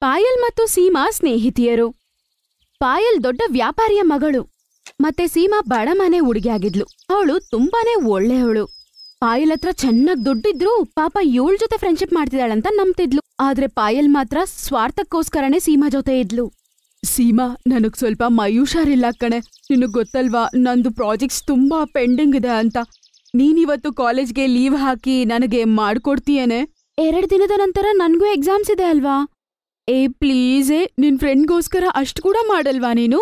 ಪಾಯಲ್ ಮತ್ತು ಸೀಮಾ ಸ್ನೇಹಿತಿಯರು. ಪಾಯಲ್ ದೊಡ್ಡ ವ್ಯಾಪಾರಿಯ ಮಗಳು ಮತ್ತೆ ಸೀಮಾ ಬಡ ಮನೆ ಹುಡುಗಿಯಾಗಿದ್ಲು. ಅವಳು ತುಂಬಾನೇ ಒಳ್ಳೆಯವಳು. ಪಾಯಲ್ ಹತ್ರ ಚೆನ್ನಾಗ್ ದುಡ್ಡಿದ್ರು ಪಾಪ ಇವಳ ಜೊತೆ ಫ್ರೆಂಡ್ಶಿಪ್ ಮಾಡ್ತಿದ್ದಾಳಂತ ನಂಬ್ತಿದ್ಲು. ಆದ್ರೆ ಪಾಯಲ್ ಮಾತ್ರ ಸ್ವಾರ್ಥಕ್ಕೋಸ್ಕರನೇ ಸೀಮಾ ಜೊತೆ ಇದ್ಲು. ಸೀಮಾ, ನನಗ್ ಸ್ವಲ್ಪ ಮೈ ಹುಷಾರಿಲ್ಲ ಕಣೆ. ನಿನಗ್ ಗೊತ್ತಲ್ವಾ, ನಂದು ಪ್ರಾಜೆಕ್ಟ್ಸ್ ತುಂಬಾ ಪೆಂಡಿಂಗ್ ಇದೆ ಅಂತ. ನೀನಿವತ್ತು ಕಾಲೇಜ್ಗೆ ಲೀವ್ ಹಾಕಿ ನನಗೆ ಮಾಡ್ಕೊಡ್ತೀಯೇನೆ? 2 ದಿನದ ನಂತರ ನನ್ಗೂ ಎಕ್ಸಾಮ್ಸ್ ಇದೆ ಅಲ್ವಾ? ಪ್ಲೀಸೇ, ನಿನ್ ಫ್ರೆಂಡ್ಗೋಸ್ಕರ ಅಷ್ಟು ಕೂಡ ಮಾಡಲ್ವಾ ನೀನು?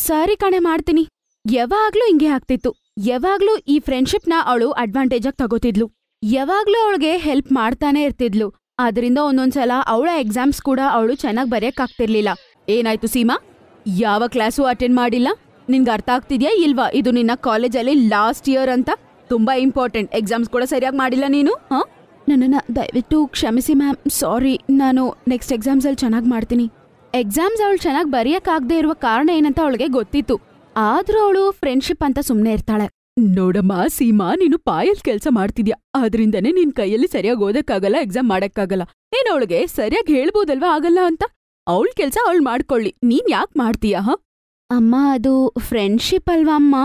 ಸರಿ ಕಣೆ, ಮಾಡ್ತೀನಿ. ಯಾವಾಗ್ಲೂ ಹಿಂಗೆ ಆಗ್ತಿತ್ತು. ಯಾವಾಗ್ಲೂ ಈ ಫ್ರೆಂಡ್ಶಿಪ್ನ ಅವಳು ಅಡ್ವಾಂಟೇಜ್ ಆಗಿ ತಗೋತಿದ್ಲು. ಯಾವಾಗ್ಲೂ ಅವಳಿಗೆ ಹೆಲ್ಪ್ ಮಾಡ್ತಾನೆ ಇರ್ತಿದ್ಲು. ಆದ್ರಿಂದ ಒಂದೊಂದ್ಸಲ ಅವಳ ಎಕ್ಸಾಮ್ಸ್ ಕೂಡ ಅವಳು ಚೆನ್ನಾಗಿ ಬರೆಯಕ್ಕಾಗ್ತಿರ್ಲಿಲ್ಲ. ಏನಾಯ್ತು ಸೀಮಾ, ಯಾವ ಕ್ಲಾಸು ಅಟೆಂಡ್ ಮಾಡಿಲ್ಲ? ನಿನ್ಗೆ ಅರ್ಥ ಆಗ್ತಿದ್ಯಾ ಇಲ್ವಾ? ಇದು ನಿನ್ನ ಕಾಲೇಜಲ್ಲಿ ಲಾಸ್ಟ್ ಇಯರ್ ಅಂತ. ತುಂಬಾ ಇಂಪಾರ್ಟೆಂಟ್. ಎಕ್ಸಾಮ್ಸ್ ಕೂಡ ಸರಿಯಾಗಿ ಮಾಡಿಲ್ಲ ನೀನು. ನನ್ನನ್ನ ದಯವಿಟ್ಟು ಕ್ಷಮಿಸಿ ಮ್ಯಾಮ್. ಸಾರಿ, ನಾನು ನೆಕ್ಸ್ಟ್ ಎಕ್ಸಾಮ್ಸಲ್ಲಿ ಚೆನ್ನಾಗಿ ಮಾಡ್ತೀನಿ. ಎಕ್ಸಾಮ್ಸ್ ಅವಳು ಚೆನ್ನಾಗಿ ಬರೆಯಕ್ಕಾಗದೆ ಇರುವ ಕಾರಣ ಏನಂತ ಅವಳಿಗೆ ಗೊತ್ತಿತ್ತು. ಆದ್ರೂ ಅವಳು ಫ್ರೆಂಡ್ಶಿಪ್ ಅಂತ ಸುಮ್ನೆ ಇರ್ತಾಳೆ. ನೋಡಮ್ಮ ಸೀಮಾ, ನೀನು ಪಾಯಲ್ ಕೆಲ್ಸ ಮಾಡ್ತಿದ್ಯಾ, ಆದ್ರಿಂದನೇ ನಿನ್ ಕೈಯಲ್ಲಿ ಸರಿಯಾಗಿ ಓದಕ್ಕಾಗಲ್ಲ, ಎಕ್ಸಾಮ್ ಮಾಡಕ್ಕಾಗಲ್ಲ. ಏನ್ ಅವಳಿಗೆ ಸರಿಯಾಗಿ ಹೇಳ್ಬೋದಲ್ವಾ ಆಗಲ್ಲ ಅಂತ? ಅವಳ ಕೆಲ್ಸ ಅವಳು ಮಾಡ್ಕೊಳ್ಳಿ, ನೀನ್ ಯಾಕೆ ಮಾಡ್ತೀಯಾ? ಅಮ್ಮ, ಅದು ಫ್ರೆಂಡ್ಶಿಪ್ ಅಲ್ವಾ ಅಮ್ಮ.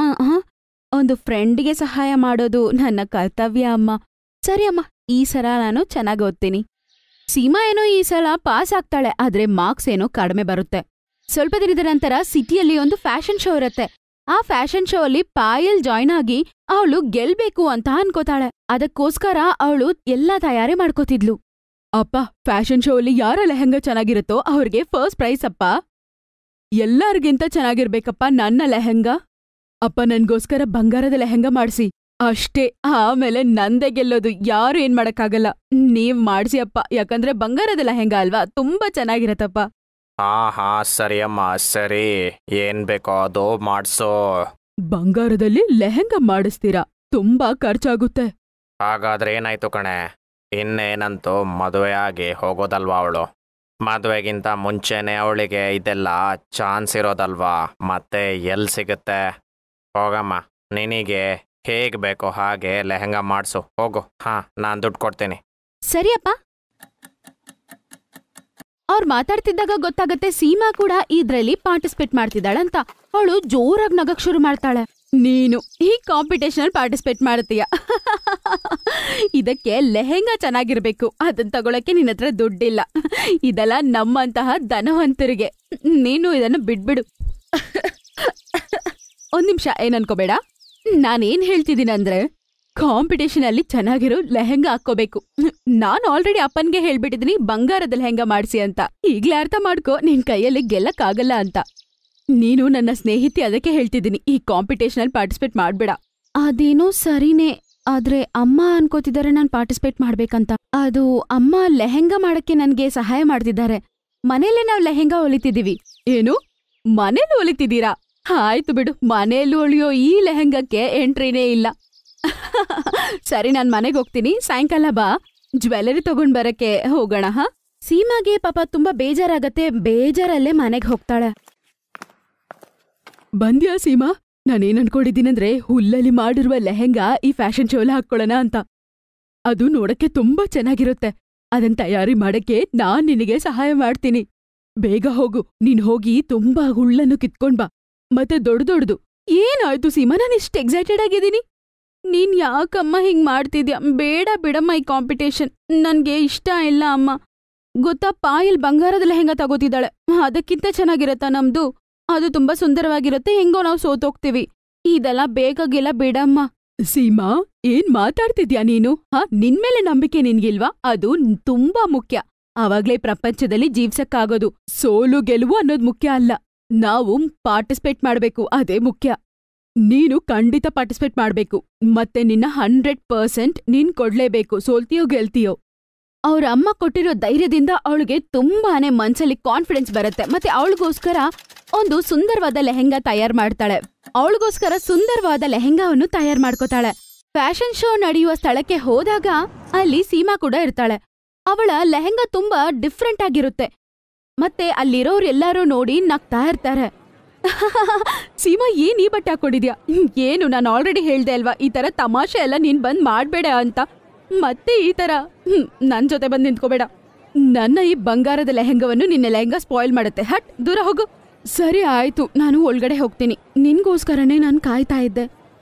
ಒಂದು ಫ್ರೆಂಡ್ಗೆ ಸಹಾಯ ಮಾಡೋದು ನನ್ನ ಕರ್ತವ್ಯ ಅಮ್ಮ. ಸರಿ ಅಮ್ಮ, ಈ ಸಲ ನಾನು ಚೆನ್ನಾಗಿ ಓದ್ತೀನಿ. ಸೀಮಾ ಏನೋ ಈ ಸಲ ಪಾಸ್ ಆಗ್ತಾಳೆ, ಆದ್ರೆ ಮಾರ್ಕ್ಸ್ ಏನೋ ಕಡಿಮೆ ಬರುತ್ತೆ. ಸ್ವಲ್ಪ ದಿನದ ನಂತರ ಸಿಟಿಯಲ್ಲಿ ಒಂದು ಫ್ಯಾಷನ್ ಶೋ ಇರುತ್ತೆ. ಆ ಫ್ಯಾಷನ್ ಶೋ ಅಲ್ಲಿ ಪಾಯಲ್ ಜಾಯ್ನ್ ಆಗಿ ಅವಳು ಗೆಲ್ಬೇಕು ಅಂತ ಅನ್ಕೋತಾಳೆ. ಅದಕ್ಕೋಸ್ಕರ ಅವಳು ಎಲ್ಲಾ ತಯಾರಿ ಮಾಡ್ಕೋತಿದ್ಲು. ಅಪ್ಪ, ಫ್ಯಾಷನ್ ಶೋ ಅಲ್ಲಿ ಯಾರ ಲೆಹಂಗಾ ಚೆನ್ನಾಗಿರುತ್ತೋ ಅವ್ರಿಗೆ ಫಸ್ಟ್ ಪ್ರೈಸ್ ಅಪ್ಪ. ಎಲ್ಲರಿಗಿಂತ ಚೆನ್ನಾಗಿರ್ಬೇಕಪ್ಪ ನನ್ನ ಲೆಹಂಗಾ. ಅಪ್ಪ, ನನ್ಗೋಸ್ಕರ ಬಂಗಾರದ ಲೆಹಂಗಾ ಮಾಡ್ಸಿ ಅಷ್ಟೇ. ಆಮೇಲೆ ನಂದೇ ಗೆಲ್ಲೋದು, ಯಾರು ಏನ್ ಮಾಡಕ್ಕಾಗಲ್ಲ. ನೀವ್ ಮಾಡ್ಸಿ ಅಪ್ಪ, ಯಾಕಂದ್ರೆ ಬಂಗಾರದ ಲೆಹಂಗಾ ಅಲ್ವಾ, ತುಂಬಾ ಚೆನ್ನಾಗಿರತ್ತಪ್ಪ. ಹಾ ಸರಿ ಅಮ್ಮ, ಸರಿ. ಏನ್ ಬೇಕೋ ಅದು ಮಾಡ್ಸೋ. ಬಂಗಾರದಲ್ಲಿ ಲೆಹಂಗಾ ಮಾಡಿಸ್ತೀರಾ? ತುಂಬಾ ಖರ್ಚಾಗುತ್ತೆ. ಹಾಗಾದ್ರೆ ಏನಾಯ್ತು ಕಣೆ, ಇನ್ನೇನಂತೂ ಮದುವೆ ಆಗಿ ಹೋಗೋದಲ್ವಾ ಅವಳು. ಮದುವೆಗಿಂತ ಮುಂಚೆನೆ ಅವಳಿಗೆ ಇದೆಲ್ಲ ಚಾನ್ಸ್ ಇರೋದಲ್ವಾ, ಮತ್ತೆ ಎಲ್ಲಿ ಸಿಗುತ್ತೆ? ಹೋಗಮ್ಮ, ನಿನಗೆ ಹೇಗ್ ಬೇಕೋ ಹಾಗೆ ಲೆಹಂಗಾ ಮಾಡ್ಸು, ಹೋಗು. ನಾನ್ ದುಡ್ಡು ಕೊಡ್ತೀನಿ. ಸರಿಯಪ್ಪ. ಅವ್ರು ಮಾತಾಡ್ತಿದ್ದಾಗ ಗೊತ್ತಾಗತ್ತೆ ಸೀಮಾ ಕೂಡ ಇದ್ರಲ್ಲಿ ಪಾರ್ಟಿಸಿಪೇಟ್ ಮಾಡ್ತಿದ್ದಾಳಂತ. ಅವಳು ಜೋರಾಗಿ ನಗಕ್ ಶುರು ಮಾಡ್ತಾಳೆ. ನೀನು ಈ ಕಾಂಪಿಟೇಷನ್ ಪಾರ್ಟಿಸಿಪೇಟ್ ಮಾಡ್ತೀಯ? ಇದಕ್ಕೆ ಲೆಹೆಂಗಾ ಚೆನ್ನಾಗಿರ್ಬೇಕು, ಅದನ್ನ ತಗೊಳಕ್ಕೆ ನಿನ್ನ ಹತ್ರ ದುಡ್ಡಿಲ್ಲ. ಇದೆಲ್ಲ ನಮ್ಮಂತಹ ಧನವಂತರಿಗೆ. ನೀನು ಇದನ್ನು ಬಿಡ್ಬಿಡು. ಒಂದ್ ನಿಮಿಷ, ಏನನ್ಕೋಬೇಡ. ನಾನೇನ್ ಹೇಳ್ತಿದ್ದೀನಂದ್ರೆ, ಕಾಂಪಿಟೇಷನ್ ಅಲ್ಲಿ ಚೆನ್ನಾಗಿರೋ ಲೆಹೆಂಗಾ ಹಾಕೋಬೇಕು. ನಾನ್ ಆಲ್ರೆಡಿ ಅಪ್ಪನ್ಗೆ ಹೇಳ್ಬಿಟ್ಟಿದೀನಿ ಬಂಗಾರದ ಲೆಹೆಂಗಾ ಮಾಡ್ಸಿ ಅಂತ. ಈಗ್ಲೇ ಅರ್ಥ ಮಾಡ್ಕೋ, ನಿನ್ ಕೈಯಲ್ಲಿ ಗೆಲ್ಲಕ್ಕಾಗಲ್ಲ ಅಂತ. ನೀನು ನನ್ನ ಸ್ನೇಹಿತೆ, ಅದಕ್ಕೆ ಹೇಳ್ತಿದ್ದೀನಿ ಈ ಕಾಂಪಿಟೇಷನ್ ಅಲ್ಲಿ ಪಾರ್ಟಿಸಿಪೇಟ್ ಮಾಡ್ಬೇಡ. ಅದೇನೋ ಸರಿನೇ, ಆದ್ರೆ ಅಮ್ಮ ಅನ್ಕೋತಿದ್ದಾರೆ ನಾನ್ ಪಾರ್ಟಿಸಿಪೇಟ್ ಮಾಡ್ಬೇಕಂತ. ಅದು ಅಮ್ಮ ಲೆಹೆಂಗಾ ಮಾಡಕ್ಕೆ ನನ್ಗೆ ಸಹಾಯ ಮಾಡ್ತಿದ್ದಾರೆ. ಮನೇಲೆ ನಾವ್ ಲೆಹೆಂಗಾ ಹೊಲಿತಿದೀವಿ. ಏನು, ಮನೇಲಿ ಹೊಲಿತಿದ್ದೀರಾ? ಆಯ್ತು ಬಿಡು, ಮನೇಲಿ ಹೊಲಿಯೋ ಈ ಲೆಹೆಂಗಕ್ಕೆ ಎಂಟ್ರಿನೇ ಇಲ್ಲ. ಸರಿ, ನಾನ್ ಮನೆಗೆ ಹೋಗ್ತೀನಿ. ಸಾಯಂಕಾಲ ಬಾ, ಜ್ಯುವೆಲರಿ ತಗೊಂಡ್ ಬರಕ್ಕೆ ಹೋಗೋಣ. ಸೀಮಾಗೆ ಪಾಪ ತುಂಬಾ ಬೇಜಾರಾಗತ್ತೆ. ಬೇಜಾರಲ್ಲೇ ಮನೆಗೆ ಹೋಗ್ತಾಳೆ. ಬಂದ್ಯಾ ಸೀಮಾ? ನಾನೇನ್ ಅನ್ಕೊಂಡಿದ್ದೀನಂದ್ರೆ, ಹುಲ್ಲಲ್ಲಿ ಮಾಡಿರುವ ಲೆಹೆಂಗಾ ಈ ಫ್ಯಾಷನ್ ಶೋಲ್ ಹಾಕೊಳ್ಳೋಣ ಅಂತ. ಅದು ನೋಡಕ್ಕೆ ತುಂಬಾ ಚೆನ್ನಾಗಿರುತ್ತೆ. ಅದನ್ ತಯಾರಿ ಮಾಡಕ್ಕೆ ನಾನ್ ನಿನಗೆ ಸಹಾಯ ಮಾಡ್ತೀನಿ. ಬೇಗ ಹೋಗು, ನೀನ್ ಹೋಗಿ ತುಂಬಾ ಹುಲ್ಲನ್ನು ಕಿತ್ಕೊಂಡ್ ಬಾ. ಮತ್ತೆ ದೊಡ್ಡದು. ಏನಾಯ್ತು ಸೀಮಾ, ನಾನು ಇಷ್ಟು ಎಕ್ಸೈಟೆಡ್ ಆಗಿದ್ದೀನಿ. ನೀನ್ ಯಾಕಮ್ಮ ಹಿಂಗ್ ಮಾಡ್ತಿದ್ಯಾ? ಬೇಡ ಬಿಡಮ್ಮ, ಈ ಕಾಂಪಿಟೇಷನ್ ನನ್ಗೆ ಇಷ್ಟ ಇಲ್ಲ ಅಮ್ಮ. ಗೊತ್ತಾ, ಪಾಯಲ್ ಬಂಗಾರದ ಲೆಹೆಂಗಾ ತಗೋತಿದ್ದಾಳೆ. ಅದಕ್ಕಿಂತ ಚೆನ್ನಾಗಿರತ್ತಾ ನಮ್ದು? ಅದು ತುಂಬಾ ಸುಂದರವಾಗಿರುತ್ತೆ. ಹೆಂಗೋ ನಾವು ಸೋತೋಗ್ತೀವಿ. ಇದೆಲ್ಲ ಬೇಕಾಗಿಲ್ಲ ಬಿಡಮ್ಮ. ಸೀಮಾ, ಏನ್ ಮಾತಾಡ್ತಿದ್ಯಾ ನೀನು? ನಿನ್ಮೇಲೆ ನಂಬಿಕೆ ನಿನ್ಗಿಲ್ವಾ? ಅದು ತುಂಬಾ ಮುಖ್ಯ. ಆವಾಗ್ಲೇ ಪ್ರಪಂಚದಲ್ಲಿ ಜೀವ್ಸಕ್ಕಾಗೋದು. ಸೋಲು ಗೆಲುವು ಅನ್ನೋದು ಮುಖ್ಯ ಅಲ್ಲ, ನಾವು ಪಾರ್ಟಿಸಿಪೇಟ್ ಮಾಡ್ಬೇಕು, ಅದೇ ಮುಖ್ಯ. ನೀನು ಖಂಡಿತ ಪಾರ್ಟಿಸಿಪೇಟ್ ಮಾಡ್ಬೇಕು, ಮತ್ತೆ ನಿನ್ನ 100% ನೀನ್ ಕೊಡ್ಲೇಬೇಕು, ಸೋಲ್ತೀಯೋ ಗೆಲ್ತೀಯೋ. ಅವ್ರ ಅಮ್ಮ ಕೊಟ್ಟಿರೋ ಧೈರ್ಯದಿಂದ ಅವಳಿಗೆ ತುಂಬಾನೇ ಮನ್ಸಲ್ಲಿ ಕಾನ್ಫಿಡೆನ್ಸ್ ಬರುತ್ತೆ. ಮತ್ತೆ ಅವಳಿಗೋಸ್ಕರ ಒಂದು ಸುಂದರವಾದ ಲೆಹೆಂಗಾ ತಯಾರು ಮಾಡ್ತಾಳೆ. ಅವಳಿಗೋಸ್ಕರ ಸುಂದರವಾದ ಲೆಹೆಂಗಾವನ್ನು ತಯಾರು ಮಾಡ್ಕೋತಾಳೆ. ಫ್ಯಾಷನ್ ಶೋ ನಡೆಯುವ ಸ್ಥಳಕ್ಕೆ ಹೋದಾಗ ಅಲ್ಲಿ ಸೀಮಾ ಕೂಡ ಇರ್ತಾಳೆ. ಅವಳ ಲೆಹೆಂಗಾ ತುಂಬಾ ಡಿಫ್ರೆಂಟ್ ಆಗಿರುತ್ತೆ. ಮತ್ತೆ ಅಲ್ಲಿರೋರೆಲ್ಲರೂ ನೋಡಿ ನಗ್ತಾ ಇರ್ತಾರೆ. ಸೀಮಾ, ಏನ್ ಈ ಬಟ್ಟೆ ಹಾಕೊಂಡಿದ್ಯಾ? ಏನು, ನಾನು ಆಲ್ರೆಡಿ ಹೇಳ್ದೆ ಅಲ್ವಾ, ಈ ತರ ತಮಾಷೆ ಎಲ್ಲ ನೀನ್ ಬಂದ್ ಮಾಡ್ಬೇಡ ಅಂತ. ಮತ್ತೆ ಈ ತರ ನನ್ ಜೊತೆ ಬಂದ್ ನಿಂತ್ಕೋಬೇಡ. ನನ್ನ ಈ ಬಂಗಾರದ ಲೆಹೆಂಗವನ್ನು ನಿನ್ನ ಲೆಹೆಂಗಾ ಸ್ಪಾಯ್ಲ್ ಮಾಡುತ್ತೆ. ಹಟ್, ದೂರ ಹೋಗು. ಸರಿ ಆಯ್ತು, ನಾನು ಒಳಗಡೆ ಹೋಗ್ತೀನಿ. ನಿನ್ಗೋಸ್ಕರನೇ ನಾನು ಕಾಯ್ತಾ ಇದ್ದೆ.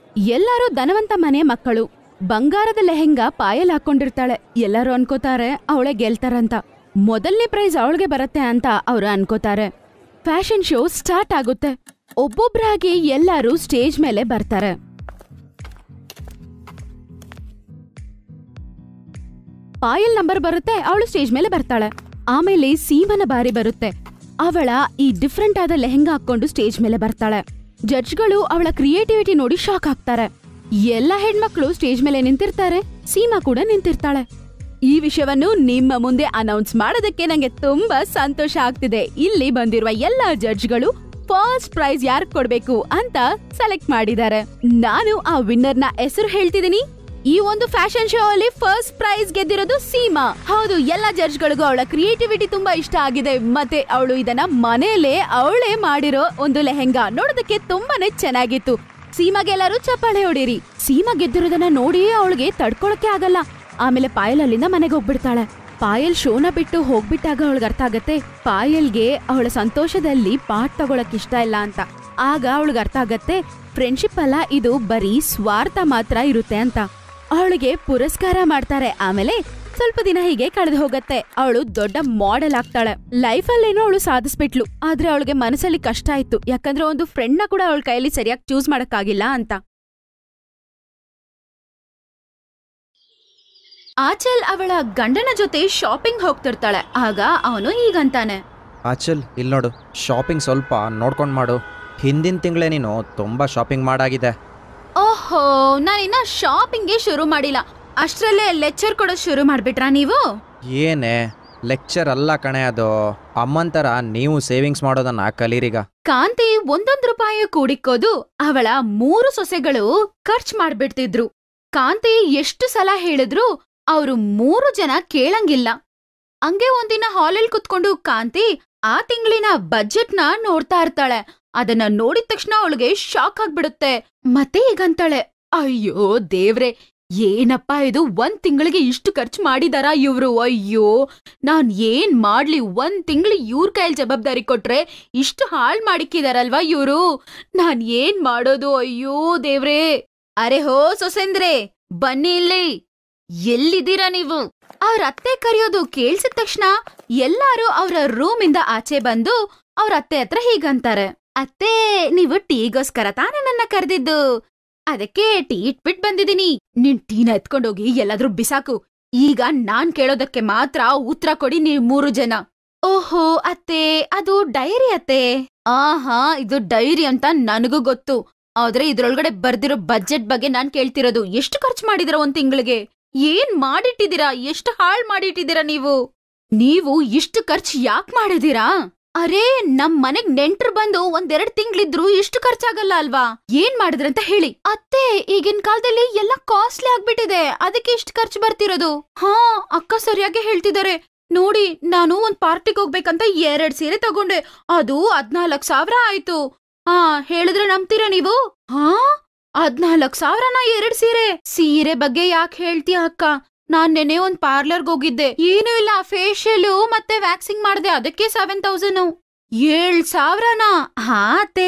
ಎಲ್ಲರೂ ಧನವಂತ ಮನೆ ಮಕ್ಕಳು. ಬಂಗಾರದ ಲೆಹೆಂಗಾ ಪಾಯಲ್ ಹಾಕೊಂಡಿರ್ತಾಳೆ. ಎಲ್ಲರೂ ಅನ್ಕೋತಾರೆ ಅವಳೆ ಗೆಲ್ತಾರಂತ. ಮೊದಲನೇ ಪ್ರೈಸ್ ಅವಳಿಗೆ ಬರತ್ತೆ ಅಂತ ಅವ್ರು ಅನ್ಕೋತಾರೆ. ಫ್ಯಾಷನ್ ಶೋ ಸ್ಟಾರ್ಟ್ ಆಗುತ್ತೆ. ಒಬ್ಬೊಬ್ರಾಗಿ ಎಲ್ಲರೂ ಸ್ಟೇಜ್ ಮೇಲೆ ಬರ್ತಾರೆ. ಪಾಯಲ್ ನಂಬರ್ ಬರುತ್ತೆ, ಅವಳು ಸ್ಟೇಜ್ ಮೇಲೆ ಬರ್ತಾಳೆ. ಆಮೇಲೆ ಸೀಮನ ಬಾರಿ ಬರುತ್ತೆ. ಅವಳ ಈ ಡಿಫ್ರೆಂಟ್ ಆದ ಲೆಹೆಂಗಾ ಹಾಕೊಂಡು ಸ್ಟೇಜ್ ಮೇಲೆ ಬರ್ತಾಳೆ. ಜಡ್ಜ್ಗಳು ಅವಳ ಕ್ರಿಯೇಟಿವಿಟಿ ನೋಡಿ ಶಾಕ್ ಆಗ್ತಾರೆ. ಎಲ್ಲ ಹೆಣ್ಮಕ್ಳು ಸ್ಟೇಜ್ ಮೇಲೆ ನಿಂತಿರ್ತಾರೆ. ಸೀಮಾ ಕೂಡ ನಿಂತಿರ್ತಾಳೆ. ಈ ವಿಷಯವನ್ನು ನಿಮ್ಮ ಮುಂದೆ ಅನೌನ್ಸ್ ಮಾಡೋದಕ್ಕೆ ನಂಗೆ ತುಂಬಾ ಸಂತೋಷ ಆಗ್ತಿದೆ. ಇಲ್ಲಿ ಬಂದಿರುವ ಎಲ್ಲ ಜಡ್ಜ್ಗಳು ಫಸ್ಟ್ ಪ್ರೈಸ್ ಯಾರು ಕೊಡ್ಬೇಕು ಅಂತ ಸೆಲೆಕ್ಟ್ ಮಾಡಿದ್ದಾರೆ. ನಾನು ಆ ವಿನ್ನರ್ನ ಹೆಸರು ಹೇಳ್ತಿದ್ದೀನಿ. ಈ ಒಂದು ಫ್ಯಾಷನ್ ಶೋ ಅಲ್ಲಿ ಫಸ್ಟ್ ಪ್ರೈಸ್ ಗೆದ್ದಿರೋದು ಸೀಮಾ. ಹೌದು, ಎಲ್ಲ ಜಡ್ಜ್ಗಳಿಗೂ ಅವಳ ಕ್ರಿಯೇಟಿವಿಟಿ ತುಂಬಾ ಇಷ್ಟ ಆಗಿದೆ. ಮತ್ತೆ ಅವಳು ಇದನ್ನ ಮನೆಯಲ್ಲೇ ಅವಳೇ ಮಾಡಿರೋ ಒಂದು ಲೆಹೆಂಗಾ ನೋಡೋದಕ್ಕೆ ತುಂಬಾನೇ ಚೆನ್ನಾಗಿತ್ತು. ಸೀಮಾಗೆ ಎಲ್ಲರೂ ಚಪ್ಪಾಳೆ ಹೊಡೀರಿ. ಸೀಮಾ ಗೆದ್ದಿರೋದನ್ನ ನೋಡಿ ಅವಳಿಗೆ ತಡ್ಕೊಳಕ್ಕೆ ಆಗಲ್ಲ. ಆಮೇಲೆ ಪಾಯಲ್ ಅಲ್ಲಿಂದ ಮನೆಗೆ ಹೋಗ್ಬಿಡ್ತಾಳೆ. ಪಾಯಲ್ ಶೋನ ಬಿಟ್ಟು ಹೋಗ್ಬಿಟ್ಟಾಗ ಅವಳಿಗೆ ಅರ್ಥ ಆಗತ್ತೆ ಪಾಯಲ್ಗೆ ಅವಳ ಸಂತೋಷದಲ್ಲಿ ಪಾಠ ತಗೊಳಕ್ ಇಷ್ಟ ಇಲ್ಲ ಅಂತ. ಆಗ ಅವಳಿಗೆ ಅರ್ಥ ಆಗತ್ತೆ ಫ್ರೆಂಡ್ಶಿಪ್ ಅಲ್ಲ, ಇದು ಬರೀ ಸ್ವಾರ್ಥ ಮಾತ್ರ ಇರುತ್ತೆ ಅಂತ. ಅವಳಿಗೆ ಪುರಸ್ಕಾರ ಮಾಡ್ತಾರೆ. ಆಮೇಲೆ ಸ್ವಲ್ಪ ದಿನ ಹೀಗೆ ಕಳೆದು ಹೋಗತ್ತೆ. ಅವಳು ದೊಡ್ಡ ಮಾಡೆಲ್ ಆಗ್ತಾಳೆ. ಲೈಫಲ್ಲೇನೋ ಅವಳು ಸಾಧಿಸ್ಬಿಟ್ಲು. ಆದ್ರೆ ಅವಳಿಗೆ ಮನಸ್ಸಲ್ಲಿ ಕಷ್ಟ ಆಯ್ತು. ಯಾಕಂದ್ರೆ ಒಂದು ಫ್ರೆಂಡ್ ನ ಕೂಡ ಅವಳ ಕೈಯಲ್ಲಿ ಸರಿಯಾಗಿ ಚೂಸ್ ಮಾಡಕ್ಕಾಗಿಲ್ಲ ಅಂತ. ಆಚಲ್ ಅವಳ ಗಂಡನ ಜೊತೆ ಶಾಪಿಂಗ್ ಹೋಗ್ತಿರ್ತಾಳೆ. ಆಗ ಅವನು ಹೀಗಂತಾನೆ, ಆಚಲ್ ಇಲ್ಲಿ ನೋಡು, ಶಾಪಿಂಗ್ ಸ್ವಲ್ಪ ನೋಡ್ಕೊಂಡು ಮಾಡು. ಹಿಂದಿನ ತಿಂಗಳೇ ನೀನು ತುಂಬ ಶಾಪಿಂಗ್ ಮಾಡಾಗಿದೆ. ಓಹೋ, ನಾನಿನ್ನ ಶಾಪಿಂಗ್ಗೆ ಶುರು ಮಾಡಿಲ್ಲ. ಅಷ್ಟ್ರಲ್ಲೇ ಲೆಕ್ಚರ್ ಕೊಡೋದು ಶುರು ಮಾಡ್ಬಿಟ್ರಾ ನೀವು? ಏನೇ ಲೆಕ್ಚರ್ ಅಲ್ಲ ಕಣೆ, ಅದು ಅಮ್ಮಂತರ ನೀವು ಸೇವಿಂಗ್ಸ್ ಮಾಡೋದನ್ನ ಕಲೀರಿಗ. ಕಾಂತಿ ₹1 ಕೂಡಿಕ್ಕೋದು ಅವಳ 3 ಸೊಸೆಗಳು ಖರ್ಚು ಮಾಡ್ಬಿಡ್ತಿದ್ರು. ಕಾಂತಿ ಎಷ್ಟು ಸಲ ಹೇಳಿದ್ರು ಅವರು 3 ಜನ ಕೇಳಂಗಿಲ್ಲ. ಹಂಗೆ ಒಂದಿನ ಹಾಲಲ್ಲಿ ಕುತ್ಕೊಂಡು ಕಾಂತಿ ಆ ತಿಂಗಳಿನ ಬಜೆಟ್ನ ನೋಡ್ತಾ ಇರ್ತಾಳೆ. ಅದನ್ನ ನೋಡಿದ ತಕ್ಷಣ ಅವಳಿಗೆ ಶಾಕ್ ಆಗ್ಬಿಡುತ್ತೆ. ಮತ್ತೆ ಈಗಂತಾಳೆ, ಅಯ್ಯೋ ದೇವ್ರೆ, ಏನಪ್ಪಾ ಇದು, 1 ತಿಂಗಳಿಗೆ ಇಷ್ಟು ಖರ್ಚು ಮಾಡಿದಾರ ಇವ್ರು. ಅಯ್ಯೋ, ನಾನ್ ಏನ್ ಮಾಡ್ಲಿ, 1 ತಿಂಗಳು ಇವ್ರ ಕೈಯಲ್ಲಿ ಜವಾಬ್ದಾರಿ ಕೊಟ್ರೆ ಇಷ್ಟು ಹಾಳ್ ಮಾಡಿಕ್ಕಿದಾರಲ್ವಾ ಇವ್ರು. ನಾನ್ ಏನ್ ಮಾಡೋದು, ಅಯ್ಯೋ ದೇವ್ರೆ. ಅರೆ ಹೋ ಸೊಸೆಂದ್ರೆ, ಬನ್ನಿ ಇಲ್ಲಿ, ಎಲ್ಲಿದ್ದೀರಾ ನೀವು? ಅವ್ರ ಅತ್ತೆ ಕರೆಯೋದು ಕೇಳ್ಸಿದ ತಕ್ಷಣ ಎಲ್ಲಾರು ಅವ್ರ ರೂಮಿಂದ ಆಚೆ ಬಂದು ಅವ್ರ ಅತ್ತೆ ಹತ್ರ ಹೀಗಂತಾರೆ, ಅತ್ತೆ, ನೀವು ಟೀಗೋಸ್ಕರ ತಾನೇ ನನ್ನ ಕರೆದಿದ್ದು, ಅದಕ್ಕೆ ಟೀ ಇಟ್ಬಿಟ್ ಬಂದಿದ್ದೀನಿ. ನಿನ್ ಟೀನ ಎತ್ಕೊಂಡೋಗಿ ಎಲ್ಲಾದ್ರೂ ಬಿಸಾಕು. ಈಗ ನಾನ್ ಕೇಳೋದಕ್ಕೆ ಮಾತ್ರ ಉತ್ತರ ಕೊಡಿ ನೀವು 3 ಜನ. ಓಹೋ ಅತ್ತೆ, ಅದು ಡೈರಿ ಅತ್ತೆ. ಆಹಾ, ಇದು ಡೈರಿ ಅಂತ ನನಗೂ ಗೊತ್ತು. ಆದ್ರೆ ಇದ್ರೊಳಗಡೆ ಬರ್ದಿರೋ ಬಜೆಟ್ ಬಗ್ಗೆ ನಾನ್ ಕೇಳ್ತಿರೋದು. ಎಷ್ಟು ಖರ್ಚು ಮಾಡಿದಿರ 1 ತಿಂಗಳಿಗೆ? ಏನ್ ಮಾಡಿಟ್ಟಿದ್ದೀರಾ? ಎಷ್ಟು ಹಾಳ್ ಮಾಡಿಟ್ಟಿದ್ದೀರಾ ನೀವು ಇಷ್ಟು ಖರ್ಚು ಯಾಕೆ ಮಾಡಿದೀರಾ? ಅರೇ, ನಮ್ ಮನೆಗ್ ನೆಂಟ್ರು ಬಂದು 1-2 ತಿಂಗಳಿದ್ರು ಇಷ್ಟು ಖರ್ಚಾಗಲ್ಲ ಅಲ್ವಾ? ಏನ್ ಮಾಡಿದ್ರಂತ ಹೇಳಿ. ಅತ್ತೆ, ಈಗಿನ ಕಾಲದಲ್ಲಿ ಎಲ್ಲ ಕಾಸ್ಟ್ಲಿ ಆಗ್ಬಿಟ್ಟಿದೆ, ಅದಕ್ಕೆ ಇಷ್ಟು ಖರ್ಚು ಬರ್ತಿರೋದು. ಹಾ, ಅಕ್ಕ ಸರಿಯಾಗಿ ಹೇಳ್ತಿದ್ದಾರೆ ನೋಡಿ. ನಾನು ಒಂದ್ ಪಾರ್ಟಿಗೆ ಹೋಗ್ಬೇಕಂತ 2 ಸೀರೆ ತಗೊಂಡೆ. ಅದು 14,000 ಆಯ್ತು. ಹಾ, ಹೇಳಿದ್ರೆ ನಂಬ್ತೀರಾ ನೀವು? ಹಾ, 14,000ನ 2 ಸೀರೆ ಬಗ್ಗೆ ಯಾಕೆ ಹೇಳ್ತೀಯ ಅಕ್ಕ? ನಾನ್ ನೆನೆ ಒಂದ್ ಪಾರ್ಲರ್ಗೆ ಹೋಗಿದ್ದೆ. ಏನೂ ಇಲ್ಲ, ಫೇಶಿಯಲ್ ಮತ್ತೆ ವ್ಯಾಕ್ಸಿಂಗ್ ಮಾಡ್ದೆ, ಅದಕ್ಕೆ 7,000. 7,000ನಾ? ಹಾ ಅತ್ತೆ,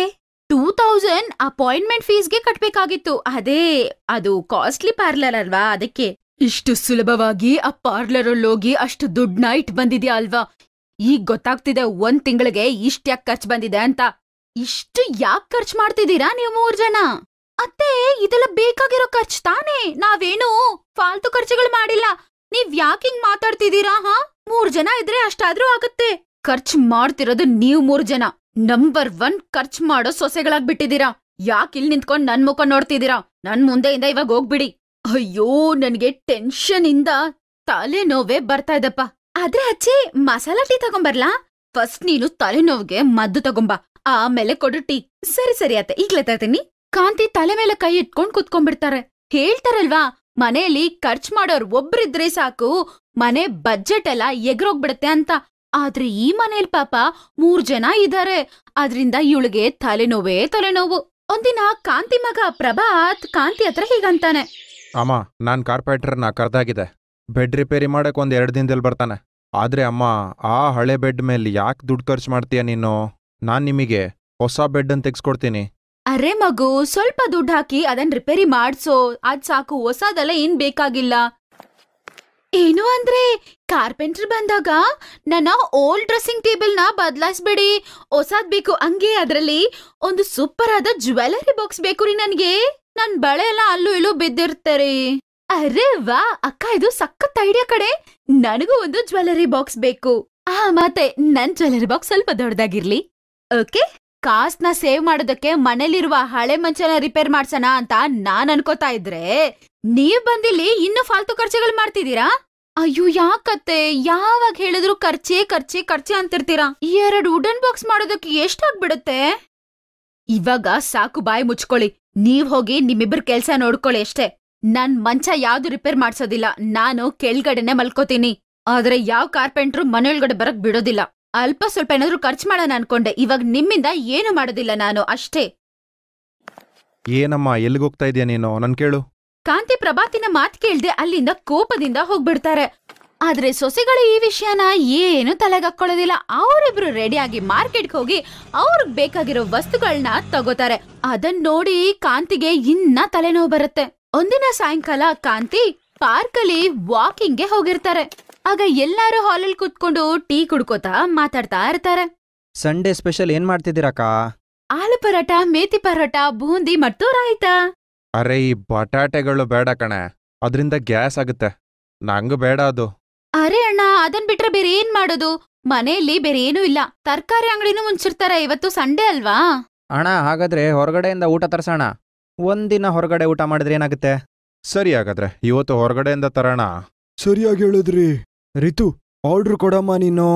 2,000 ಅಪಾಯಿಂಟ್ಮೆಂಟ್ ಫೀಸ್ಗೆ ಕಟ್ಬೇಕಾಗಿತ್ತು. ಅದು ಕಾಸ್ಟ್ಲಿ ಪಾರ್ಲರ್ ಅಲ್ವಾ, ಅದಕ್ಕೆ. ಇಷ್ಟು ಸುಲಭವಾಗಿ ಆ ಪಾರ್ಲರಲ್ಲೋಗಿ ಅಷ್ಟು ದುಡ್ಡನ್ನ ಇಟ್ ಬಂದಿದ್ಯಾ ಅಲ್ವಾ? ಈಗ ಗೊತ್ತಾಗ್ತಿದೆ 1 ತಿಂಗಳಿಗೆ ಇಷ್ಟ ಯಾಕೆ ಖರ್ಚು ಬಂದಿದೆ ಅಂತ. ಇಷ್ಟು ಯಾಕೆ ಖರ್ಚು ಮಾಡ್ತಿದ್ದೀರಾ ನೀವು 3 ಜನ? ಅತ್ತೆ, ಇದೆಲ್ಲ ಬೇಕಾಗಿರೋ ಖರ್ಚು ತಾನೇ, ನಾವೇನು ಫಾಲ್ತು ಖರ್ಚುಗಳು ಮಾಡಿಲ್ಲ. ನೀವ್ ಯಾಕಿಂಗ್ ಮಾತಾಡ್ತಿದ್ದೀರಾ? ಹಾ, 3 ಜನ ಇದ್ರೆ ಅಷ್ಟಾದ್ರೂ ಆಗತ್ತೆ. ಖರ್ಚು ಮಾಡ್ತಿರೋದು ನೀವು 3 ಜನ. ನಂಬರ್ 1 ಖರ್ಚು ಮಾಡೋ ಸೊಸೆಗಳಾಗ್ಬಿಟ್ಟಿದೀರಾ. ಯಾಕೆ ಇಲ್ಲಿ ನಿಂತ್ಕೊಂಡ್ ನನ್ ಮುಖ ನೋಡ್ತಿದ್ದೀರಾ? ನನ್ ಮುಂದೆಯಿಂದ ಇವಾಗ ಹೋಗ್ಬಿಡಿ. ಅಯ್ಯೋ, ನನ್ಗೆ ಟೆನ್ಷನ್ ಇಂದ ತಲೆನೋವೇ ಬರ್ತಾ ಇದಪ್ಪ. ಆದ್ರೆ ಅಚ್ಚಿ, ಮಸಾಲಾ ಟೀ ತಗೊಂಬರ್ಲಾ? ಫಸ್ಟ್ ನೀನು ತಲೆನೋವ್ಗೆ ಮದ್ದು ತಗೊಂಬ, ಆಮೇಲೆ ಕೊಡು ಟೀ. ಸರಿ ಅತ್ತೆ, ಈಗ್ಲೇ ತರ್ತೀನಿ. ಕಾಂತಿ ತಲೆ ಮೇಲೆ ಕೈ ಇಟ್ಕೊಂಡ್ ಕುತ್ಕೊಂಡ್ಬಿಡ್ತಾರೆ. ಹೇಳ್ತಾರಲ್ವಾ, ಮನೆಯಲ್ಲಿ ಖರ್ಚು ಮಾಡೋರ್ ಒಬ್ರಿದ್ರೆ ಸಾಕು, ಮನೆ ಬಜೆಟ್ ಎಲ್ಲ ಎಗ್ರೋಗ್ಬಿಡತ್ತೆ ಅಂತ. ಆದ್ರೆ ಈ ಮನೇಲಿ ಪಾಪ 3 ಜನ ಇದ್ದಾರೆ. ಅದ್ರಿಂದ ಇವಳಿಗೆ ತಲೆನೋವು. ಒಂದಿನ ಕಾಂತಿ ಮಗ ಪ್ರಭಾತ್ ಕಾಂತಿ ಹತ್ರ ಹೀಗಂತಾನೆ, ಅಮ್ಮ, ನಾನ್ ಕಾರ್ಪೆಂಟರ್ನ ಕರ್ದಾಗಿದೆ. ಬೆಡ್ ರಿಪೇರಿ ಮಾಡಕ್ 1-2 ದಿನದಲ್ಲಿ ಬರ್ತಾನೆ. ಆದ್ರೆ ಅಮ್ಮ, ಆ ಹಳೆ ಬೆಡ್ ಮೇಲೆ ಯಾಕೆ ದುಡ್ಡು ಖರ್ಚು ಮಾಡ್ತೀಯ ನೀನು? ನಾನ್ ನಿಮಗೆ ಹೊಸ ಬೆಡ್ ಅನ್ನು ತೆಗ್ಸ್ಕೊಡ್ತೀನಿ. ಅರೆ ಮಗು, ಸ್ವಲ್ಪ ದುಡ್ಡು ಹಾಕಿ ಅದನ್ ರಿಪೇರಿ ಮಾಡ್ಸೋ, ಅದ್ ಸಾಕು, ಹೊಸದೆಲ್ಲ ಏನ್ ಬೇಕಾಗಿಲ್ಲ. ಏನು ಅಂದ್ರೆ ಕಾರ್ಪೆಂಟರ್ ಬಂದಾಗ ನನ್ನ ಓಲ್ಡ್ ಡ್ರೆಸ್ಸಿಂಗ್ ಟೇಬಲ್ ನ ಬದಲಾಯಿಸ್ಬೇಡಿ, ಹೊಸಾದ್ ಬೇಕು. ಹಂಗೆ ಅದ್ರಲ್ಲಿ ಒಂದು ಸೂಪರ್ ಆದ ಜ್ಯುವೆಲರಿ ಬಾಕ್ಸ್ ಬೇಕು ರೀ ನನ್ಗೆ. ನನ್ ಬಳೆ ಎಲ್ಲ ಅಲ್ಲೂ ಇಲ್ಲೂ ಬಿದ್ದಿರ್ತಾರೆ. ಅರೆ ವಾ ಅಕ್ಕ, ಇದು ಸಖತ್ ಐಡಿಯಾ ಕಡೆ. ನನಗೂ ಒಂದು ಜ್ಯುವೆಲರಿ ಬಾಕ್ಸ್ ಬೇಕು. ಮತ್ತೆ ನನ್ ಜ್ಯುವೆಲರಿ ಬಾಕ್ಸ್ ಸ್ವಲ್ಪ ದೊಡ್ಡದಾಗಿರ್ಲಿ. ಓಕೆ, ಕಾಸ್ನ ಸೇವ್ ಮಾಡೋದಕ್ಕೆ ಮನೇಲಿರುವ ಹಳೆ ಮಂಚನ ರಿಪೇರ್ ಮಾಡ್ಸೋಣ ಅಂತ ನಾನ್ ಅನ್ಕೋತಾ ಇದ್ರೆ, ನೀವ್ ಬಂದಿಲ್ಲಿ ಇನ್ನು ಫಾಲ್ತು ಖರ್ಚುಗಳು ಮಾಡ್ತಿದ್ದೀರಾ? ಅಯ್ಯೋ ಯಾಕತ್ತೆ, ಯಾವಾಗ ಹೇಳಿದ್ರು ಖರ್ಚೆ ಖರ್ಚೆ ಖರ್ಚೆ ಅಂತಿರ್ತೀರಾ. 2 ವುಡನ್ ಬಾಕ್ಸ್ ಮಾಡೋದಕ್ಕೆ ಎಷ್ಟಾಗ್ಬಿಡುತ್ತೆ? ಇವಾಗ ಸಾಕು, ಬಾಯಿ ಮುಚ್ಕೊಳ್ಳಿ. ನೀವ್ ಹೋಗಿ ನಿಮ್ಮಿಬ್ಬರ ಕೆಲ್ಸ ನೋಡ್ಕೊಳ್ಳಿ ಅಷ್ಟೇ. ನನ್ ಮಂಚ ಯಾವ್ದು ರಿಪೇರ್ ಮಾಡ್ಸೋದಿಲ್ಲ, ನಾನು ಕೆಳ್ಗಡೆನೆ ಮಲ್ಕೋತೀನಿ. ಆದ್ರೆ ಯಾವ ಕಾರ್ಪೆಂಟ್ರು ಮನೆಯೊಳಗಡೆ ಬರಕ್ ಬಿಡೋದಿಲ್ಲ. ಅಲ್ಪ ಸ್ವಲ್ಪ ಏನಾದ್ರು ಖರ್ಚು ಮಾಡೋಣ ಅನ್ಕೊಂಡೆ, ಇವಾಗ ನಿಮ್ಮಿಂದ ಏನು ಮಾಡೋದಿಲ್ಲ ನಾನು, ಅಷ್ಟೇ. ಏನಮ್ಮ, ಎಲ್ಲಿಗೋಗ್ತಾ ಇದೀಯ ನೀನು? ನನ್ ಕೇಳು. ಕಾಂತಿ ಪ್ರಭಾತಿನ ಮಾತ್ ಕೇಳ್ದೆ ಅಲ್ಲಿಂದ ಕೋಪದಿಂದ ಹೋಗ್ಬಿಡ್ತಾರೆ. ಆದ್ರೆ ಸೊಸೆಗಳು ಈ ವಿಷಯನ ಏನು ತಲೆಗಾಕೊಳ್ಳೋದಿಲ್ಲ. ಅವರಿಬ್ರು ರೆಡಿಯಾಗಿ ಮಾರ್ಕೆಟ್ಗೆ ಹೋಗಿ ಅವ್ರಿಗೆ ಬೇಕಾಗಿರೋ ವಸ್ತುಗಳನ್ನ ತಗೋತಾರೆ. ಅದನ್ ನೋಡಿ ಕಾಂತಿಗೆ ಇನ್ನ ತಲೆನೋವು ಬರುತ್ತೆ. ಒಂದಿನ ಸಾಯಂಕಾಲ ಕಾಂತಿ ಪಾರ್ಕಲ್ಲಿ ವಾಕಿಂಗ್ಗೆ ಹೋಗಿರ್ತಾರೆ. ಆಗ ಎಲ್ಲಾರು ಹಾಲಲ್ಲಿ ಕೂತ್ಕೊಂಡು ಟೀ ಕುಡ್ಕೋತಾ ಮಾತಾಡ್ತಾ ಇರ್ತಾರೆ. ಸಂಡೇ ಸ್ಪೆಷಲ್ ಏನ್ ಮಾಡ್ತಿದ್ದೀರಕ್ಕ? ಆಲೂ ಪರೋಟ, ಮೇಥಿ ಪರೋಟ, ಬೂಂದಿ ಮತ್ತು ರಾಯ್ತ. ಅರೆ, ಈ ಬಟಾಟೆಗಳು ಬೇಡ ಕಣೆ, ಅದರಿಂದ ಗ್ಯಾಸ್ ಆಗುತ್ತೆ. ನಂಗೂ ಬೇಡ ಅದು. ಅರೆ ಅಣ್ಣ, ಅದನ್ ಬಿಟ್ರೆ ಬೇರೆ ಏನ್ ಮಾಡೋದು? ಮನೆಯಲ್ಲಿ ಬೇರೆ ಏನೂ ಇಲ್ಲ. ತರಕಾರಿ ಅಂಗಡಿನೂ ಮುಚ್ಚಿರ್ತಾರೆ, ಇವತ್ತು ಸಂಡೇ ಅಲ್ವಾ? ಅಣ್ಣ, ಹಾಗಾದ್ರೆ ಹೊರಗಡೆಯಿಂದ ಊಟ ತರ್ಸೋಣ. ಒಂದಿನ ಹೊರಗಡೆ ಊಟ ಮಾಡಿದ್ರೆ ಏನಾಗುತ್ತೆ? ಸರಿ, ಹಾಗಾದ್ರೆ ಇವತ್ತು ಹೊರಗಡೆಯಿಂದ ತರೋಣ. ಸರಿಯಾಗಿ ಹೇಳಿದ್ರಿ. ರಿತು, ಆರ್ಡರ್ ಕೊಡಮ್ಮ ನೀನು,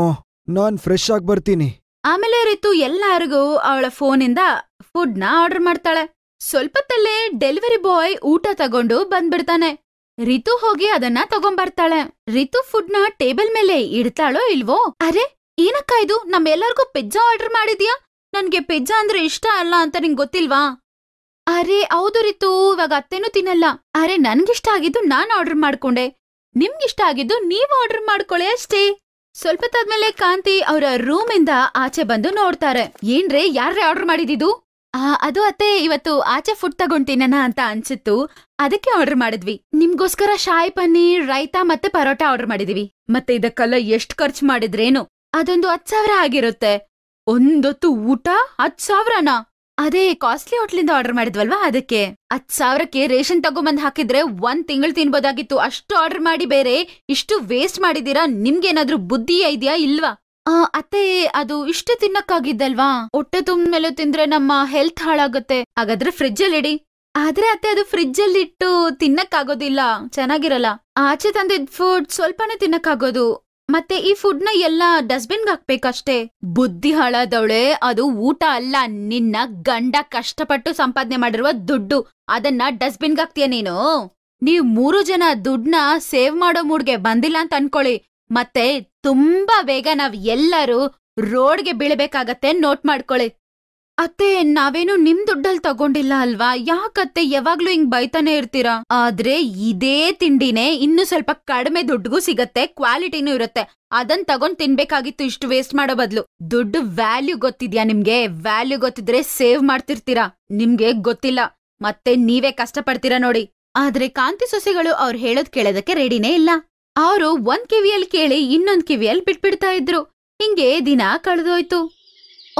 ನಾನ್ ಫ್ರೆಶ್ ಆಗಿ ಬರ್ತೀನಿ. ಆಮೇಲೆ ರಿತು ಎಲ್ಲಾರಿಗೂ ಅವಳ ಫೋನಿಂದ ಫುಡ್ ನ ಆರ್ಡರ್ ಮಾಡ್ತಾಳೆ. ಸ್ವಲ್ಪತ್ತಲ್ಲೇ ಡೆಲಿವರಿ ಬಾಯ್ ಊಟ ತಗೊಂಡು ಬಂದ್ಬಿಡ್ತಾನೆ. ರಿತು ಹೋಗಿ ಅದನ್ನ ತಗೊಂಬರ್ತಾಳೆ. ರಿತು ಫುಡ್ ನ ಟೇಬಲ್ ಮೇಲೆ ಇಡ್ತಾಳೋ ಇಲ್ವೋ. ಅರೆ ಏನಕ್ಕ ಇದು, ನಮ್ಮೆಲ್ಲರಿಗೂ ಪಿಜ್ಜಾ ಆರ್ಡರ್ ಮಾಡಿದ್ಯಾ? ನನ್ಗೆ ಪಿಜ್ಜಾ ಅಂದ್ರೆ ಇಷ್ಟ ಅಲ್ಲ ಅಂತ ನಿಂಗ್ ಗೊತ್ತಿಲ್ವಾ? ಅರೆ ಹೌದು ರಿತು, ಇವಾಗ ಅತ್ತೆನೂ ತಿನ್ನಲ್ಲ. ಅರೆ ನನ್ಗಿಷ್ಟ ಆಗಿದ್ದು ನಾನ್ ಆರ್ಡರ್ ಮಾಡ್ಕೊಂಡೆ, ನಿಮ್ಗಿಷ್ಟ ಆಗಿದ್ದು ನೀವ್ ಆರ್ಡರ್ ಮಾಡ್ಕೊಳ್ಳಿ ಅಷ್ಟೇ. ಸ್ವಲ್ಪತ್ತಾದ್ಮೇಲೆ ಕಾಂತಿ ಅವರ ರೂಮ್ ಇಂದ ಆಚೆ ಬಂದು ನೋಡ್ತಾರೆ. ಏನ್ರೇ, ಯಾರ್ರೇ ಆರ್ಡರ್ ಮಾಡಿದಿದ್ದು? ಅದು ಅತ್ತೆ, ಇವತ್ತು ಆಚೆ ಫುಡ್ ತಗೊಂಡ್ ತಿನ್ನೋಣ ಅಂತ ಅನ್ಸಿತ್ತು, ಅದಕ್ಕೆ ಆರ್ಡರ್ ಮಾಡಿದ್ವಿ. ನಿಮ್ಗೋಸ್ಕರ ಶಾಯಿ ಪನ್ನೀರ್, ರೈತಾ ಮತ್ತೆ ಪರೋಟ ಆರ್ಡರ್ ಮಾಡಿದೀವಿ. ಮತ್ತೆ ಇದಕ್ಕೆಲ್ಲ ಎಷ್ಟ್ ಖರ್ಚು ಮಾಡಿದ್ರೇನು? ಅದೊಂದು 10,000 ಆಗಿರುತ್ತೆ. ಒಂದೊತ್ತು ಊಟ 10,000ನಾ? ಅದೇ ಕಾಸ್ಟ್ಲಿ ಹೋಟ್ಲಿಂದ ಆರ್ಡರ್ ಮಾಡಿದ್ವಲ್ವಾ, ಅದಕ್ಕೆ. 10,000ಕ್ಕೆ ರೇಷನ್ ತಗೊಂಬಂದ್ ಹಾಕಿದ್ರೆ 1 ತಿಂಗಳು ತಿನ್ಬೋದಾಗಿತ್ತು. ಅಷ್ಟು ಆರ್ಡರ್ ಮಾಡಿ ಬೇರೆ ಇಷ್ಟು ವೇಸ್ಟ್ ಮಾಡಿದೀರಾ. ನಿಮ್ಗೇನಾದ್ರೂ ಬುದ್ಧಿ ಇದೆಯಾ ಇಲ್ವಾ? ಅತ್ತೆ, ಅದು ಇಷ್ಟು ತಿನ್ನಕ್ಕಾಗಿದ್ದಲ್ವಾ? ಹೊಟ್ಟೆ ತುಂಬ್ಮೇಲೆ ತಿಂದ್ರೆ ನಮ್ಮ ಹೆಲ್ತ್ ಹಾಳಾಗುತ್ತೆ. ಹಾಗಾದ್ರೆ ಫ್ರಿಜ್ಜಲ್ಲಿ ಇಡಿ. ಆದ್ರೆ ಅತ್ತೆ, ಅದು ಫ್ರಿಜ್ಜಲ್ಲಿ ಇಟ್ಟು ತಿನ್ನಕ್ಕಾಗೋದಿಲ್ಲ, ಚೆನ್ನಾಗಿರಲ್ಲ. ಆಚೆ ತಂದಿದ್ ಫುಡ್ ಸ್ವಲ್ಪನೇ ತಿನ್ನಕ್ಕಾಗೋದು. ಮತ್ತೆ ಈ ಫುಡ್ ನ ಎಲ್ಲ ಡಸ್ಟ್ಬಿನ್ಗೆ ಹಾಕ್ಬೇಕಷ್ಟೇ. ಬುದ್ಧಿ ಹಾಳಾದವಳೆ, ಅದು ಊಟ ಅಲ್ಲ, ನಿನ್ನ ಗಂಡ ಕಷ್ಟಪಟ್ಟು ಸಂಪಾದನೆ ಮಾಡಿರುವ ದುಡ್ಡು. ಅದನ್ನ ಡಸ್ಟ್ಬಿನ್ಗೆ ಹಾಕ್ತೀಯ ನೀನು? ನೀವ್ 3 ಜನ ದುಡ್ನ ಸೇವ್ ಮಾಡೋ ಮೂಡ್ಗೆ ಬಂದಿಲ್ಲ ಅಂತ ಅನ್ಕೊಳ್ಳಿ, ಮತ್ತೆ ತುಂಬಾ ಬೇಗ ನಾವ್ ಎಲ್ಲರೂ ರೋಡ್ಗೆ ಬೀಳ್ಬೇಕಾಗತ್ತೆ, ನೋಟ್ ಮಾಡ್ಕೊಳ್ಳಿ. ಅತ್ತೆ, ನಾವೇನು ನಿಮ್ ದುಡ್ಡಲ್ಲಿ ತಗೊಂಡಿಲ್ಲ ಅಲ್ವಾ? ಯಾಕತ್ತೆ ಯಾವಾಗ್ಲೂ ಹಿಂಗ್ ಬೈತಾನೆ ಇರ್ತೀರಾ? ಆದ್ರೆ ಇದೇ ತಿಂಡಿನೇ ಇನ್ನು ಸ್ವಲ್ಪ ಕಡಿಮೆ ದುಡ್ಡಿಗೂ ಸಿಗತ್ತೆ, ಕ್ವಾಲಿಟಿನೂ ಇರುತ್ತೆ. ಅದನ್ ತಗೊಂಡ್ ತಿನ್ಬೇಕಾಗಿತ್ತು ಇಷ್ಟು ವೇಸ್ಟ್ ಮಾಡೋ ಬದ್ಲು. ದುಡ್ಡು ವ್ಯಾಲ್ಯೂ ಗೊತ್ತಿದ್ಯಾ ನಿಮ್ಗೆ? ವ್ಯಾಲ್ಯೂ ಗೊತ್ತಿದ್ರೆ ಸೇವ್ ಮಾಡ್ತಿರ್ತೀರಾ. ನಿಮ್ಗೆ ಗೊತ್ತಿಲ್ಲ, ಮತ್ತೆ ನೀವೇ ಕಷ್ಟ ಪಡ್ತೀರಾ ನೋಡಿ. ಆದ್ರೆ ಕಾಂತಿ ಸೊಸೆಗಳು ಅವ್ರು ಹೇಳೋದ್ ಕೇಳೋದಕ್ಕೆ ರೆಡಿನೇ ಇಲ್ಲ. ಅವರು ಒಂದ್ ಕಿವಿಯಲ್ಲಿ ಕೇಳಿ ಇನ್ನೊಂದ್ ಕಿವಿಯಲ್ಲಿ ಬಿಟ್ಬಿಡ್ತಾ ಇದ್ರು. ಹಿಂಗೆ ದಿನ ಕಳೆದೋಯ್ತು.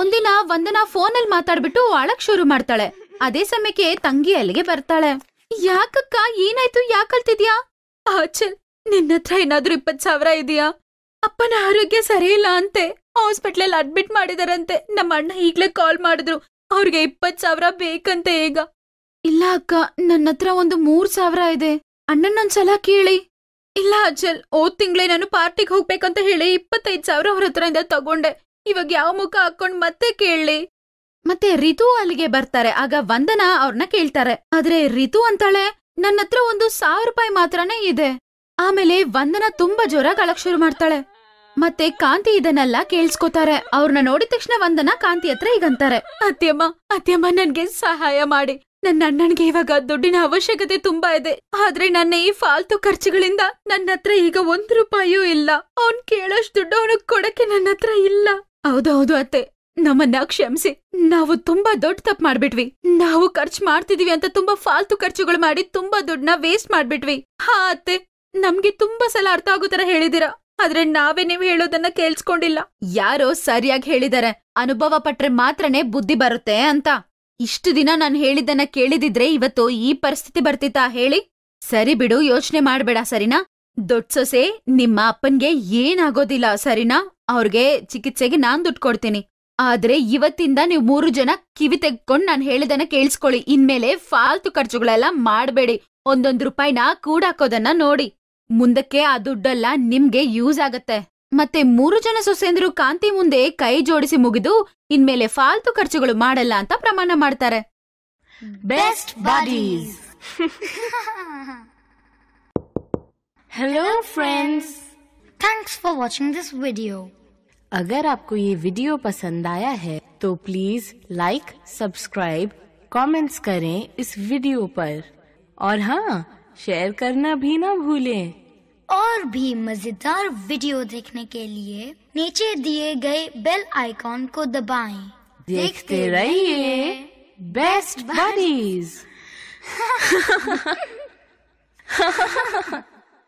ಒಂದಿನ ವಂದನಾ ಫೋನಲ್ಲಿ ಮಾತಾಡ್ಬಿಟ್ಟು ಅಳಕ್ ಶುರು ಮಾಡ್ತಾಳೆ. ಅದೇ ಸಮಯಕ್ಕೆ ತಂಗಿ ಅಲ್ಲಿಗೆ ಬರ್ತಾಳೆ. ಯಾಕಕ್ಕ, ಏನಾಯ್ತು? ಯಾಕಳ್ತಿದ್ಯಾ? ಆಚಲ್, ನಿನ್ನತ್ರ ಏನಾದ್ರೂ 20,000 ಇದೆಯಾ? ಅಪ್ಪನ ಆರೋಗ್ಯ ಸರಿ ಇಲ್ಲ ಅಂತೆ, ಹಾಸ್ಪಿಟ್ಲಲ್ಲಿ ಅಡ್ಮಿಟ್ ಮಾಡಿದಾರಂತೆ. ನಮ್ಮ ಅಣ್ಣ ಈಗ್ಲೇ ಕಾಲ್ ಮಾಡಿದ್ರು, ಅವ್ರಿಗೆ 20,000 ಬೇಕಂತೆ ಈಗ. ಇಲ್ಲ ಅಕ್ಕ, ನನ್ನ ಹತ್ರ ಒಂದು 3,000 ಇದೆ. ಅಣ್ಣನೊಂದ್ಸಲ ಕೇಳಿ. ಇಲ್ಲ ಅಚಲ್, ಹೋದ್ ತಿಂಗಳೇ ನಾನು ಪಾರ್ಟಿಗೆ ಹೋಗ್ಬೇಕಂತ ಹೇಳಿ 25,000 ಅವ್ರ ಹತ್ರದಿಂದ ತಗೊಂಡೆ. ಇವಾಗ ಯಾವ ಮುಖ ಹಾಕೊಂಡ್ ಮತ್ತೆ ಕೇಳಲಿ? ಮತ್ತೆ ರಿತು ಅಲ್ಲಿಗೆ ಬರ್ತಾರೆ. ಆಗ ವಂದನಾ ಅವ್ರನ್ನ ಕೇಳ್ತಾರೆ. ಆದ್ರೆ ರಿತು ಅಂತಾಳೆ, ನನ್ನ ಹತ್ರ ಒಂದು 1,000 ರೂಪಾಯಿ ಮಾತ್ರನೇ ಇದೆ. ಆಮೇಲೆ ವಂದನಾ ತುಂಬಾ ಜೋರಾಗಿ ಅಳಕ್ ಶುರು ಮಾಡ್ತಾಳೆ. ಮತ್ತೆ ಕಾಂತಿ ಇದನ್ನೆಲ್ಲ ಕೇಳಿಸ್ಕೊತಾರೆ. ಅವ್ರನ್ನ ನೋಡಿದ ತಕ್ಷಣ ವಂದನಾ ಕಾಂತಿ ಹತ್ರ ಈಗಂತಾರೆ, ಅತ್ಯಮ್ಮ ನನ್ಗೆ ಸಹಾಯ ಮಾಡಿ, ನನ್ನ ಅಣ್ಣನ್ಗೆ ಇವಾಗ ದುಡ್ಡಿನ ಅವಶ್ಯಕತೆ ತುಂಬಾ ಇದೆ. ಆದ್ರೆ ನನ್ನ ಈ ಫಾಲ್ತು ಖರ್ಚುಗಳಿಂದ ನನ್ನ ಹತ್ರ ಈಗ 1 ರೂಪಾಯಿಯೂ ಇಲ್ಲ. ಅವ್ನ್ ಕೇಳೋಷ್ಟು ದುಡ್ಡು ಅವನಿಗೆ ಕೊಡಕ್ಕೆ ನನ್ನ ಹತ್ರ ಇಲ್ಲ. ಹೌದೌದು ಅತ್ತೆ, ನಮ್ಮನ್ನ ಕ್ಷಮಿಸಿ. ನಾವು ತುಂಬಾ ದೊಡ್ಡ ತಪ್ಪು ಮಾಡ್ಬಿಟ್ವಿ. ನಾವು ಖರ್ಚು ಮಾಡ್ತಿದೀವಿ ಅಂತ ತುಂಬಾ ಫಾಲ್ತು ಖರ್ಚುಗಳು ಮಾಡಿ ತುಂಬಾ ದುಡ್ಡನ್ನ ವೇಸ್ಟ್ ಮಾಡ್ಬಿಟ್ವಿ. ಹಾ ಅತ್ತೆ, ನಮ್ಗೆ ತುಂಬಾ ಸಲ ಅರ್ಥ ಆಗೋ ತರ ಹೇಳಿದಿರ, ಆದ್ರೆ ನಾವೇ ನೀವ್ ಹೇಳೋದನ್ನ ಕೇಳಿಸ್ಕೊಂಡಿಲ್ಲ. ಯಾರೋ ಸರಿಯಾಗಿ ಹೇಳಿದಾರೆ, ಅನುಭವ ಪಟ್ರೆ ಮಾತ್ರನೇ ಬುದ್ಧಿ ಬರುತ್ತೆ ಅಂತ. ಇಷ್ಟು ದಿನ ನಾನ್ ಹೇಳಿದ್ದನ್ನ ಕೇಳಿದಿದ್ರೆ ಇವತ್ತು ಈ ಪರಿಸ್ಥಿತಿ ಬರ್ತಿತ್ತಾ ಹೇಳಿ? ಸರಿ ಬಿಡು, ಯೋಚನೆ ಮಾಡ್ಬೇಡ ಸರಿನಾ? ದೊಡ್ಡ ಸೊಸೆ, ನಿಮ್ಮ ಅಪ್ಪನ್ಗೆ ಏನಾಗೋದಿಲ್ಲ ಸರಿನಾ? ಅವ್ರಿಗೆ ಚಿಕಿತ್ಸೆಗೆ ನಾನ್ ದುಡ್ಡು ಕೊಡ್ತೀನಿ. ಆದ್ರೆ ಇವತ್ತಿಂದ ನೀವು 3 ಜನ ಕಿವಿ ತೆಗ್ಕೊಂಡ್ ನಾನ್ ಹೇಳಿದನ್ನ ಕೇಳಿಸ್ಕೊಳ್ಳಿ. ಇನ್ಮೇಲೆ ಫಾಲ್ತು ಖರ್ಚುಗಳೆಲ್ಲ ಮಾಡ್ಬೇಡಿ. 1 ರೂಪಾಯಿನ ಕೂಡಾಕೋದನ್ನ ನೋಡಿ. ಮುಂದಕ್ಕೆ ಆ ದುಡ್ಡೆಲ್ಲ ನಿಮ್ಗೆ ಯೂಸ್ ಆಗತ್ತೆ. ಮತ್ತೆ 3 ಜನ ಸೊಸೆಂದ್ರು ಕಾಂತಿ ಮುಂದೆ ಕೈ ಜೋಡಿಸಿ ಮುಗಿದು ಇನ್ಮೇಲೆ ಫಾಲ್ತು ಖರ್ಚುಗಳು ಮಾಡಲ್ಲ ಅಂತ ಪ್ರಮಾಣ ಮಾಡ್ತಾರೆ. Best buddies. Hello friends. Thanks for watching this video. अगर आपको ये वीडियो पसंद आया है तो प्लीज लाइक, सब्सक्राइब, कमेंट्स करें इस वीडियो पर और हाँ, शेयर करना भी ना भूलें। और भी मजेदार वीडियो देखने के लिए नीचे दिए गए बेल आइकॉन को दबाएं। देखते रहिए बेस्ट बडीज।